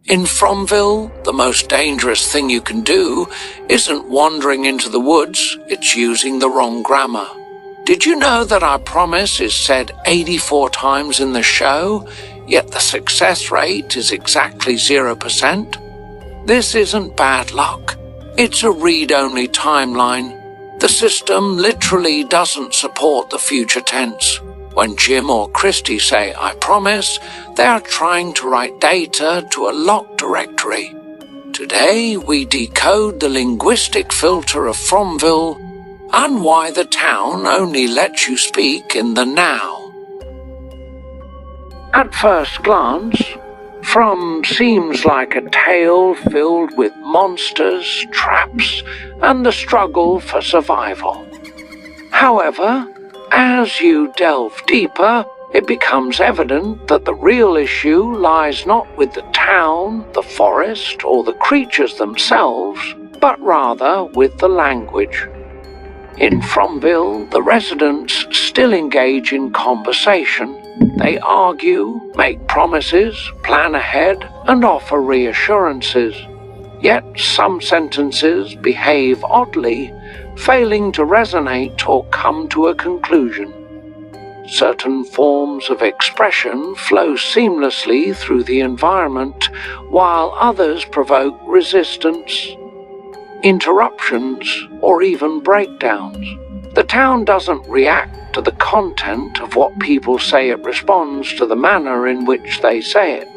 In Fromville, the most dangerous thing you can do isn't wandering into the woods, it's using the wrong grammar. Did you know that I promise is said 84 times in the show, yet the success rate is exactly 0%? This isn't bad luck. It's a read-only timeline. The system literally doesn't support the future tense. When Jim or Christy say, "I promise," they are trying to write data to a locked directory. Today, we decode the linguistic filter of Fromville and why the town only lets you speak in the now. At first glance, From seems like a tale filled with monsters, traps, and the struggle for survival. However, as you delve deeper, it becomes evident that the real issue lies not with the town, the forest, or the creatures themselves, but rather with the language. In Fromville, the residents still engage in conversation. They argue, make promises, plan ahead, and offer reassurances. Yet some sentences behave oddly, failing to resonate or come to a conclusion. Certain forms of expression flow seamlessly through the environment, while others provoke resistance, interruptions, or even breakdowns. The town doesn't react to the content of what people say, it responds to the manner in which they say it.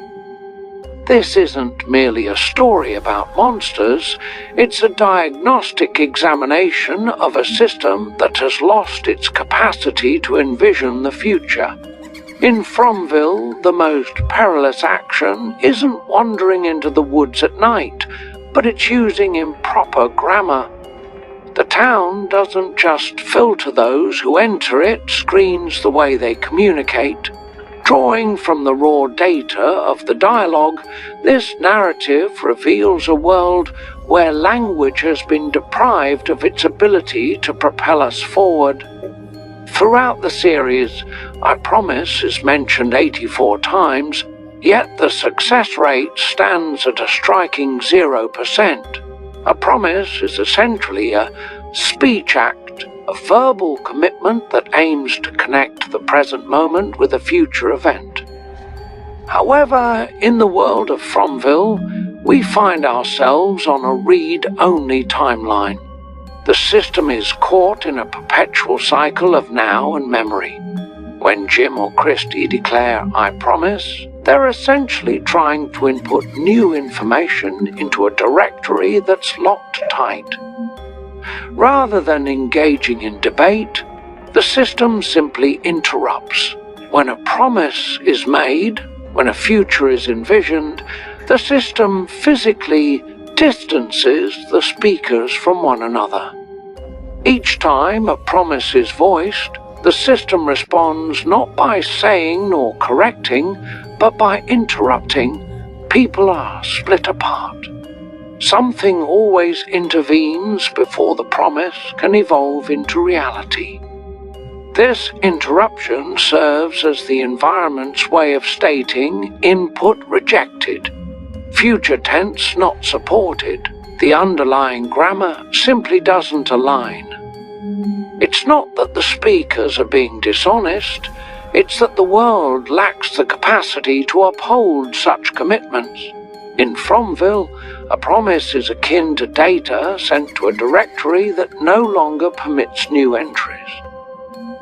This isn't merely a story about monsters, it's a diagnostic examination of a system that has lost its capacity to envision the future. In Fromville, the most perilous action isn't wandering into the woods at night, but it's using improper grammar. The town doesn't just filter those who enter, it screens the way they communicate. Drawing from the raw data of the dialogue, this narrative reveals a world where language has been deprived of its ability to propel us forward. Throughout the series, I promise is mentioned 84 times, yet the success rate stands at a striking 0%. A promise is essentially a speech act, a verbal commitment that aims to connect the present moment with a future event. However, in the world of Fromville, we find ourselves on a read-only timeline. The system is caught in a perpetual cycle of now and memory. When Jim or Christy declare, "I promise," they're essentially trying to input new information into a directory that's locked tight. Rather than engaging in debate, the system simply interrupts. When a promise is made, when a future is envisioned, the system physically distances the speakers from one another. Each time a promise is voiced, the system responds not by saying nor correcting, but by interrupting. People are split apart. Something always intervenes before the promise can evolve into reality. This interruption serves as the environment's way of stating input rejected, future tense not supported. The underlying grammar simply doesn't align. It's not that the speakers are being dishonest, it's that the world lacks the capacity to uphold such commitments. In Fromville, a promise is akin to data sent to a directory that no longer permits new entries.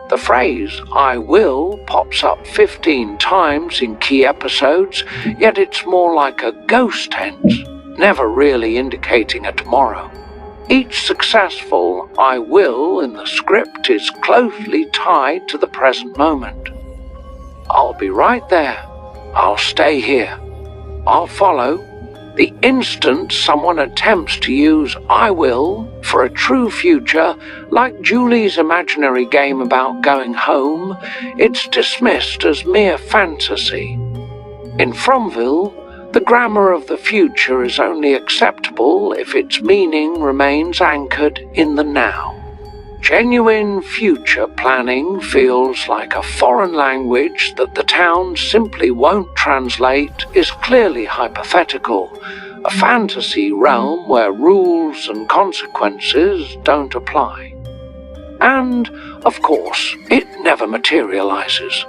The phrase, "I will," pops up 15 times in key episodes, yet it's more like a ghost tense, never really indicating a tomorrow. Each successful "I will" in the script is closely tied to the present moment. I'll be right there. I'll stay here. I'll follow. The instant someone attempts to use "I will" for a true future, like Julie's imaginary game about going home, it's dismissed as mere fantasy. In Fromville, the grammar of the future is only acceptable if its meaning remains anchored in the now. Genuine future planning feels like a foreign language that the town simply won't translate is clearly hypothetical, a fantasy realm where rules and consequences don't apply. And, of course, it never materializes.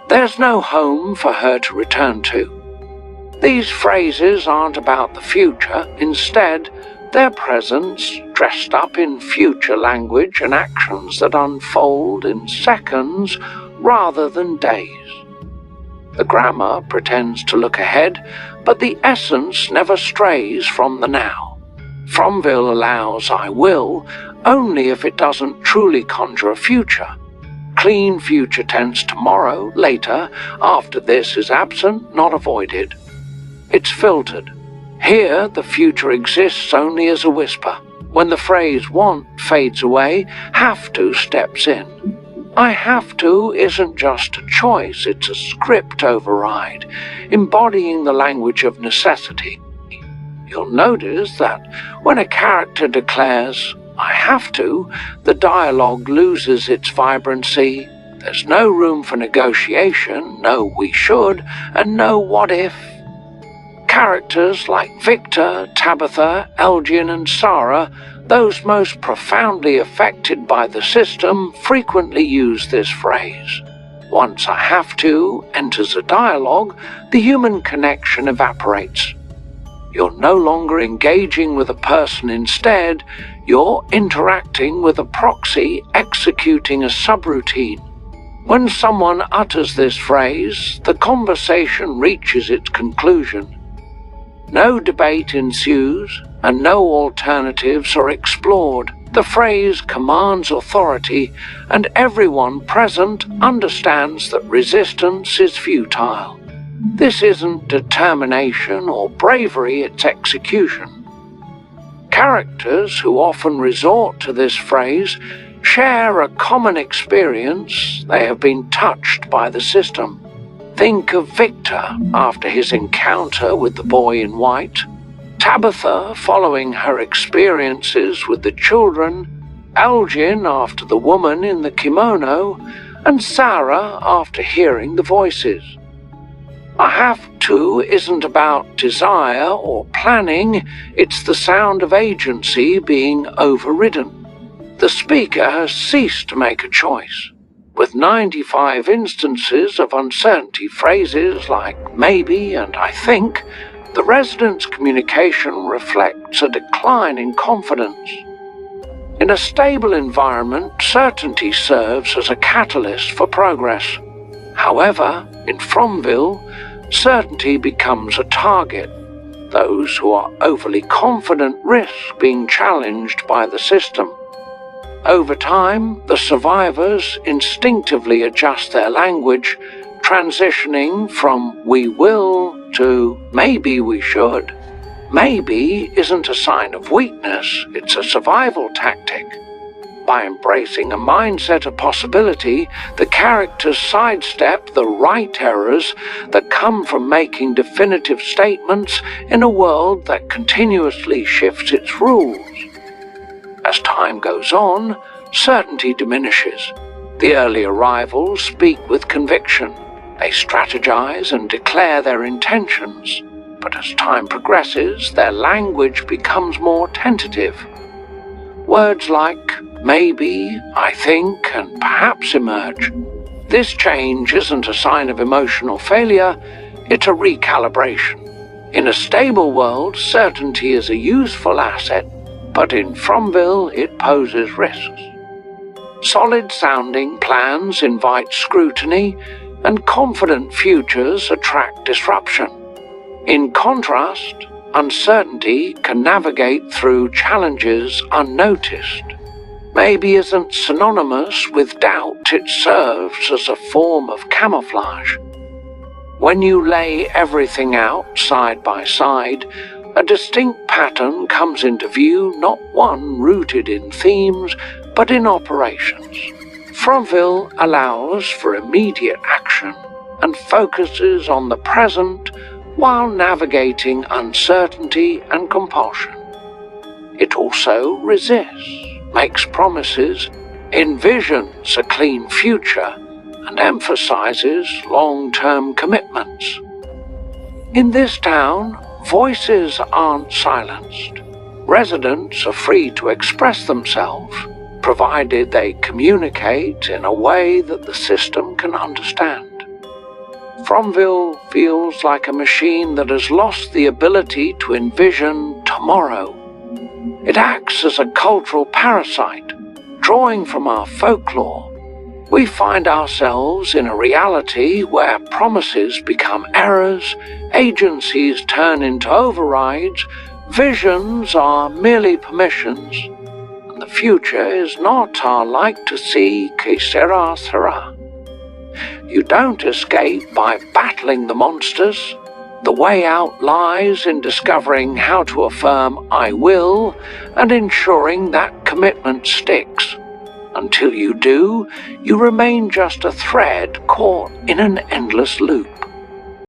There's no home for her to return to. These phrases aren't about the future. Instead, they're presents dressed up in future language and actions that unfold in seconds rather than days. The grammar pretends to look ahead, but the essence never strays from the now. Fromville allows "I will" only if it doesn't truly conjure a future. Clean future tense tomorrow, later, after this is absent, not avoided. It's filtered. Here, the future exists only as a whisper. When the phrase "want" fades away, "have to" steps in. "I have to" isn't just a choice, it's a script override, embodying the language of necessity. You'll notice that when a character declares "I have to," the dialogue loses its vibrancy. There's no room for negotiation, no "we should," and no "what if." Characters like Victor, Tabitha, Elgin, and Sara, those most profoundly affected by the system, frequently use this phrase. Once "I have to" enters a dialogue, the human connection evaporates. You're no longer engaging with a person. Instead, you're interacting with a proxy executing a subroutine. When someone utters this phrase, the conversation reaches its conclusion. No debate ensues, and no alternatives are explored. The phrase commands authority, and everyone present understands that resistance is futile. This isn't determination or bravery, it's execution. Characters who often resort to this phrase share a common experience. They have been touched by the system. Think of Victor after his encounter with the boy in white, Tabitha following her experiences with the children, Elgin after the woman in the kimono, and Sara after hearing the voices. "I have to" isn't about desire or planning, it's the sound of agency being overridden. The speaker has ceased to make a choice. With 95 instances of uncertainty phrases like "maybe" and "I think," the resident's communication reflects a decline in confidence. In a stable environment, certainty serves as a catalyst for progress. However, in Fromville, certainty becomes a target. Those who are overly confident risk being challenged by the system. Over time, the survivors instinctively adjust their language, transitioning from "we will" to "maybe we should." Maybe isn't a sign of weakness, it's a survival tactic. By embracing a mindset of possibility, the characters sidestep the right errors that come from making definitive statements in a world that continuously shifts its rules. As time goes on, certainty diminishes. The early arrivals speak with conviction. They strategize and declare their intentions. But as time progresses, their language becomes more tentative. Words like "maybe," "I think," and "perhaps" emerge. This change isn't a sign of emotional failure, it's a recalibration. In a stable world, certainty is a useful asset, but in Fromville it poses risks. Solid-sounding plans invite scrutiny, and confident futures attract disruption. In contrast, uncertainty can navigate through challenges unnoticed. Maybe isn't synonymous with doubt, it serves as a form of camouflage. When you lay everything out side by side, a distinct pattern comes into view, not one rooted in themes, but in operations. Fromville allows for immediate action and focuses on the present while navigating uncertainty and compulsion. It also resists, makes promises, envisions a clean future and emphasizes long-term commitments. In this town, voices aren't silenced. Residents are free to express themselves, provided they communicate in a way that the system can understand. Fromville feels like a machine that has lost the ability to envision tomorrow. It acts as a cultural parasite, drawing from our folklore. We find ourselves in a reality where promises become errors, agencies turn into overrides, visions are merely permissions, and the future is not our like-to-see que sera sera. You don't escape by battling the monsters. The way out lies in discovering how to affirm I will and ensuring that commitment sticks. Until you do, you remain just a thread caught in an endless loop.